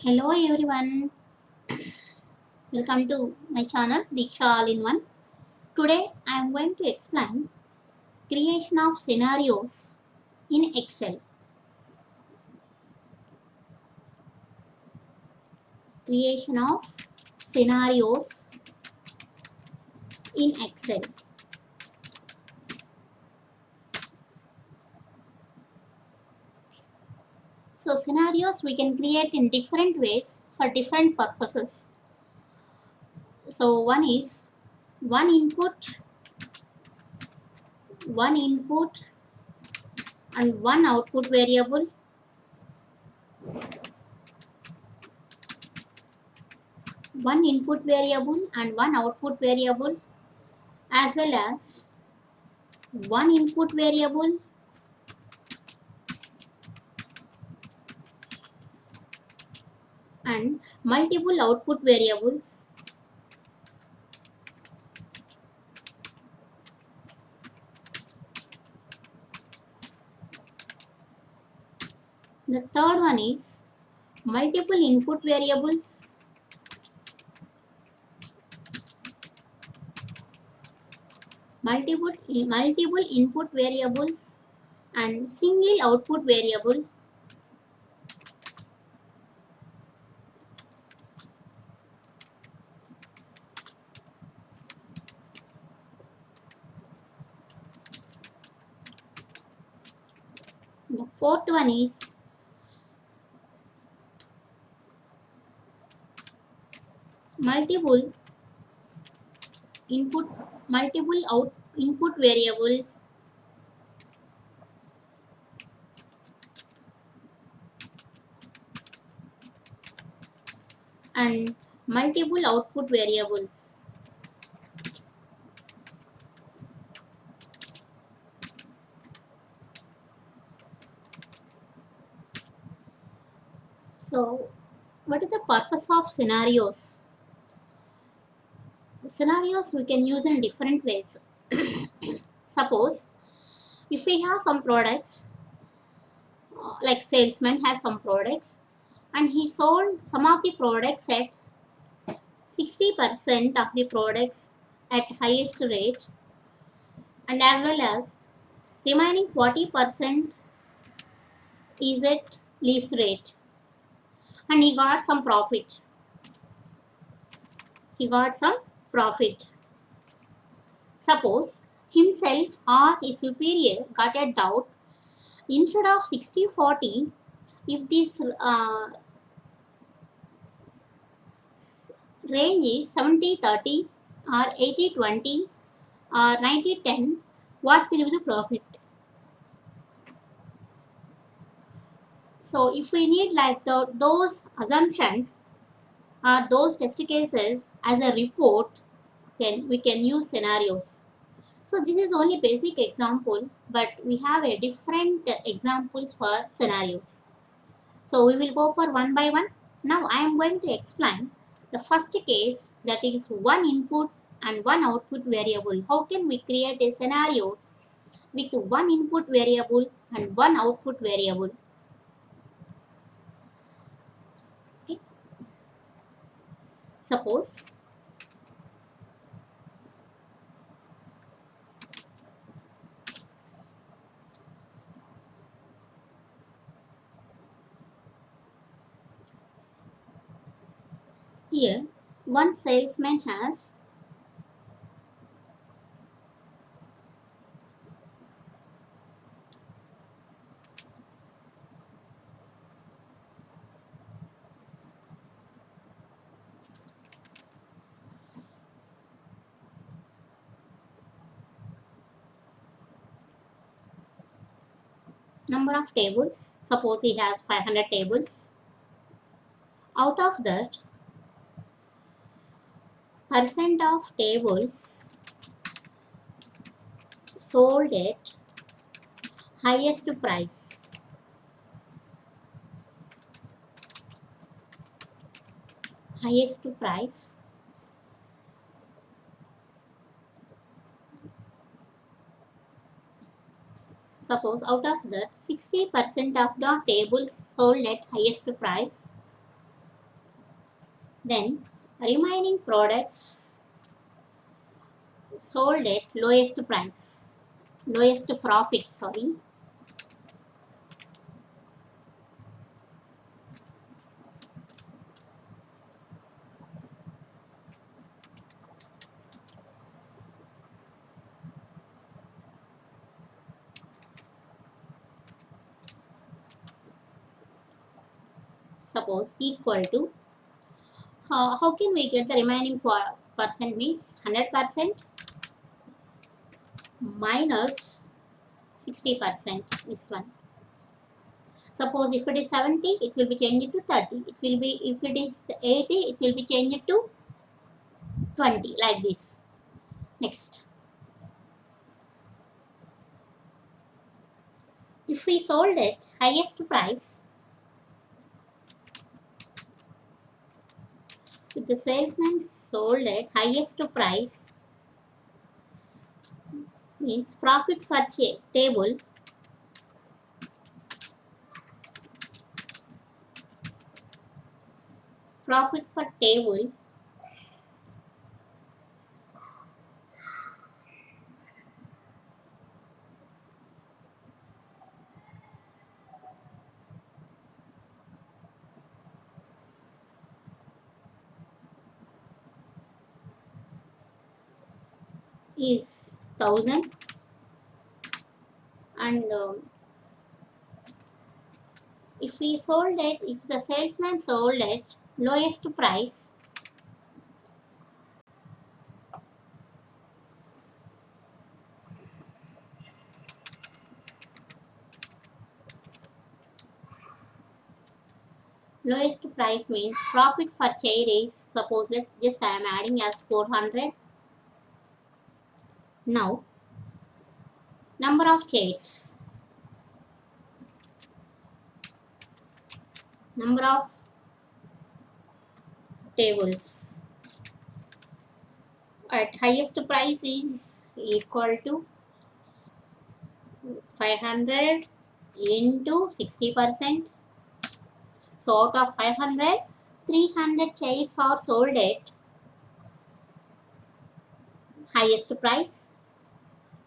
Hello everyone, welcome to my channel Diksha All in One. Today I am going to explain creation of scenarios in Excel. Creation of scenarios in Excel. So scenarios we can create in different ways for different purposes. So one is one input, one input and one output variable. One input variable and one output variable, as well as one input variable and multiple output variables. The third one is multiple input variables, multiple input variables and single output variable. The fourth one is multiple input multiple out input variables and multiple output variables. So what is the purpose of scenarios? Scenarios we can use in different ways. Suppose if we have some products, like salesman has some products and he sold some of the products at 60% of the products at highest rate, and as well as remaining 40% is at least rate, and he got some profit. Suppose himself or his superior got a doubt, instead of 60/40, if this range is 70/30 or 80/20 or 90/10, what will be the profit? So if we need like those assumptions or those test cases as a report, then we can use scenarios. So this is only basic example, but we have a different examples for scenarios. So we will go for one by one. Now I am going to explain the first case, that is one input and one output variable. How can we create a scenarios with one input variable and one output variable? Okay. Suppose here one salesman has number of tables. Suppose he has 500 tables. Out of that, percent of tables sold at highest price. Highest price. Suppose out of that, 60% of the tables sold at highest price Then remaining products sold at lowest price, lowest profit, sorry. Suppose equal to, how can we get the remaining percent means 100% minus 60%, this one. Suppose if it is 70, it will be changed to 30. It will be, if it is 80, it will be changed to 20, like this. Next, if we sold at highest price, if the salesman sold at highest price, means profit per table profit per table is 1000, and if the salesman sold at lowest price, lowest price means profit per chair is, suppose let just I am adding as 400. Now number of chairs, number of tables at highest price is equal to 500 into 60%. So out of 500, 300 chairs are sold at highest price.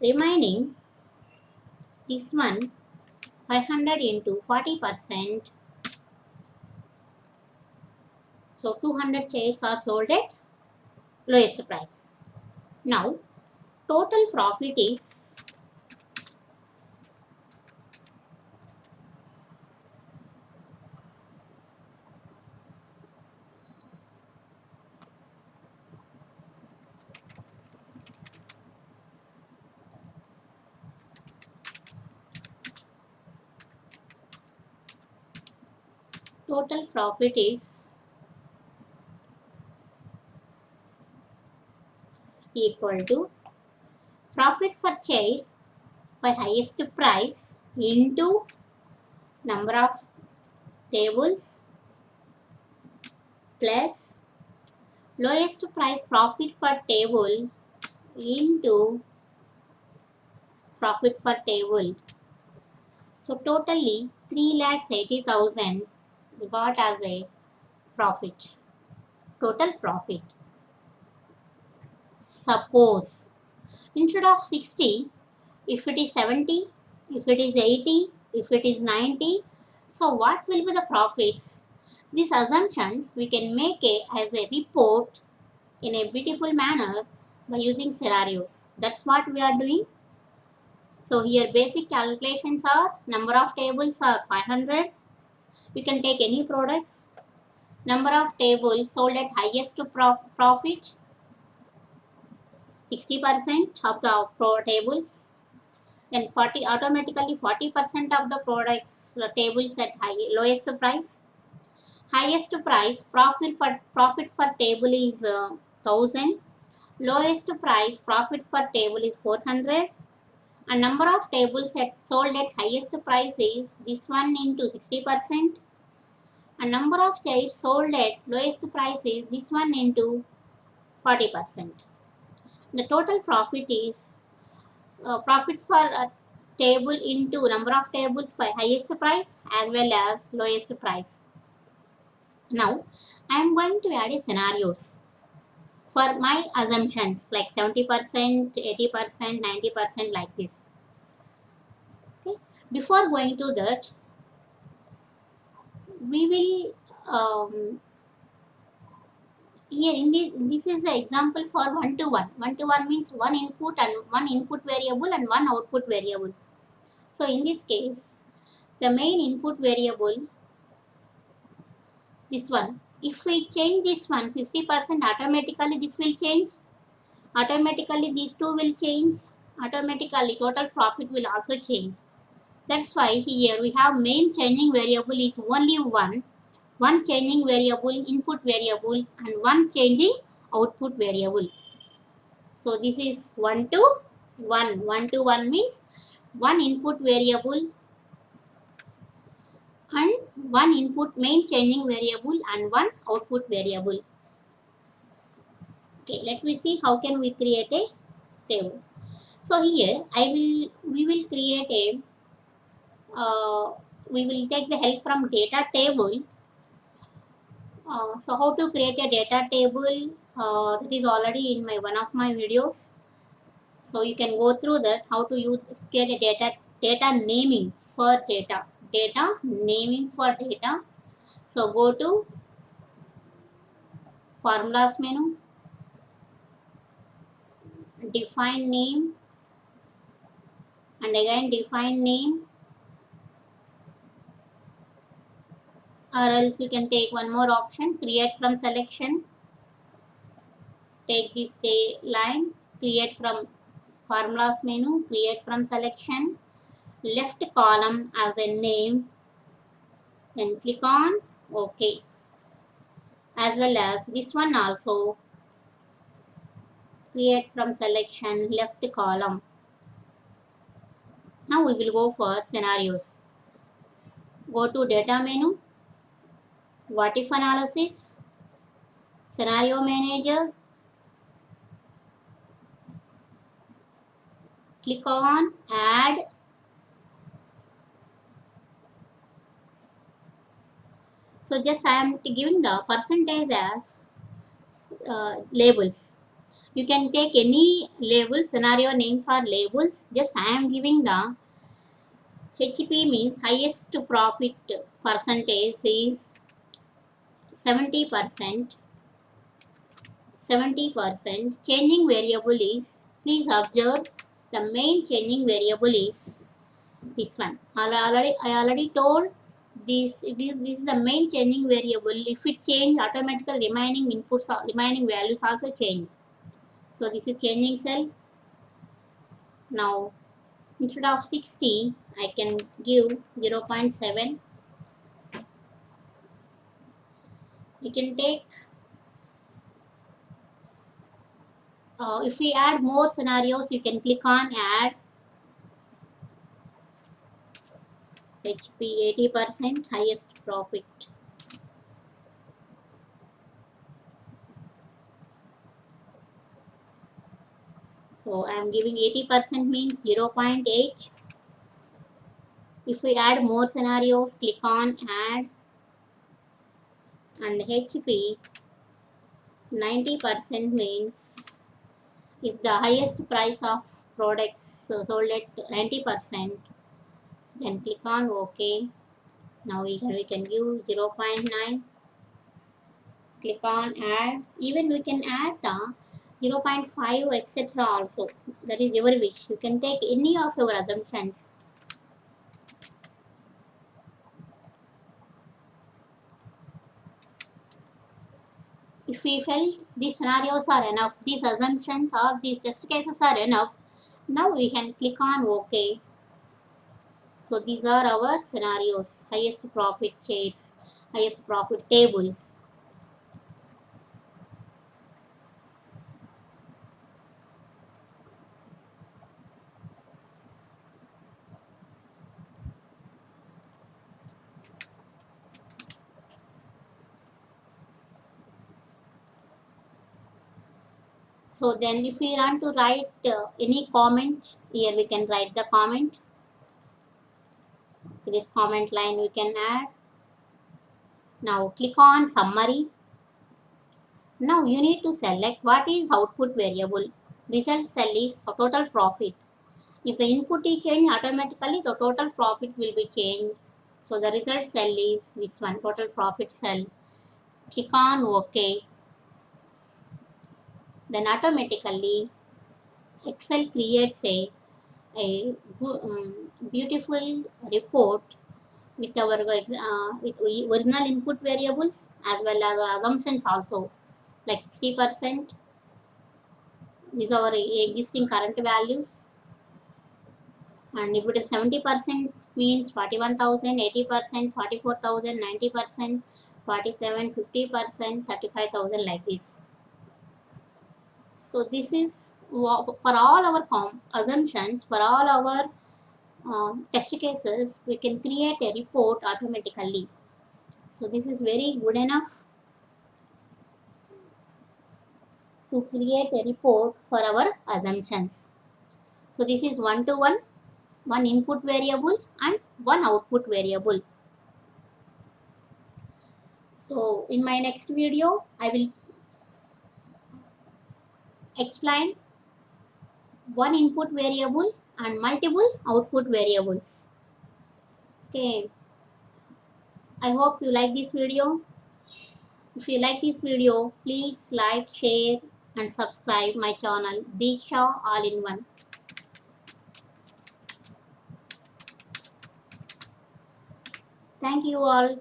Remaining, this one 500 into 40%. So 200 chairs are sold at lowest price. Now total profit is total profit is equal to profit per chair by highest price into number of tables plus lowest price profit per table into profit per table. So totally 3,80,000 we got as a profit, total profit. Suppose instead of 60, if it is 70, if it is 80, if it is 90, so what will be the profits? These assumptions we can make as a report in a beautiful manner by using scenarios. That's what we are doing. So here basic calculations are, number of tables are 500. We can take any products. Number of tables sold at highest profit, 60% of the tables. Then 40, automatically 40% of the products tables at lowest price. Highest price profit per table is 1000. Lowest price profit per table is 400. And number of tables sold at highest price is this one into 60%. And number of chairs sold at lowest price is this one into 40%. The total profit is profit per table into number of tables by highest price as well as lowest price. Now I am going to add a scenarios for my assumptions like 70%, 80%, 90% like this. Okay. Before going to that, we will here in this is the example for one to one. One to one means one input and one input variable and one output variable. So in this case, the main input variable, this one. If we change this one 50%, automatically this will change. Automatically these two will change. Automatically total profit will also change. That's why here we have main changing variable is only one changing variable input variable and one changing output variable. So this is 1 to 1. 1 to 1 means one input variable and one input main changing variable and one output variable. Okay, let me see how can we create a table. So here we will create a we will take the help from data table. So how to create a data table, that is already in my one of my videos. So you can go through that how to use get a data naming for data naming for data. So go to formulas menu, define name, and again define name, or else you can take one more option, create from selection. Take this line, create from formulas menu, create from selection, left column as a name, then click on OK. As well as this one also, create from selection, left column. Now we will go for scenarios. Go to data menu, what if analysis, scenario manager, click on add. So just I am giving the percentage as labels. You can take any label, scenario names or labels. Just I am giving the HP means highest profit percentage is 70%. 70%. Changing variable is, please observe, the main changing variable is this one. I already told this is the main changing variable. If it change, automatically remaining inputs or remaining values also change. So this is changing cell. Now instead of 60, I can give 0.7. You can take, if we add more scenarios, you can click on add. HP 80%, highest profit. So I am giving 80% means 0.8. If we add more scenarios, click on add, and HP 90% means if the highest price of products sold at 90%, then click on OK. Now we can give 0.9. Click on add. Even we can add the 0.5 etc. also. That is your wish. You can take any of your assumptions. If we felt these scenarios are enough, these assumptions or these test cases are enough, now we can click on OK. So these are our scenarios, highest profit shares, highest profit tables. So then if we want to write any comment, here we can write the comment. This comment line we can add. Now click on summary. Now you need to select what is output variable. Result cell is total profit. If the input is changed, automatically the total profit will be changed. So the result cell is this one, total profit cell. Click on OK. Then automatically Excel creates a beautiful report with our with original input variables as well as our assumptions also, like 60% is our existing current values, and if it is 70% means 41,000, 80%, 44,000, 90%, 47, 50%, 35,000, like this. So this is for all our assumptions, for all our test cases, we can create a report automatically. So this is very good enough to create a report for our assumptions. So this is one to one, one input variable and one output variable. So in my next video, I will explain one input variable and multiple output variables. Okay, I hope you like this video. If you like this video, please like, share and subscribe my channel Diksha All in One. Thank you all.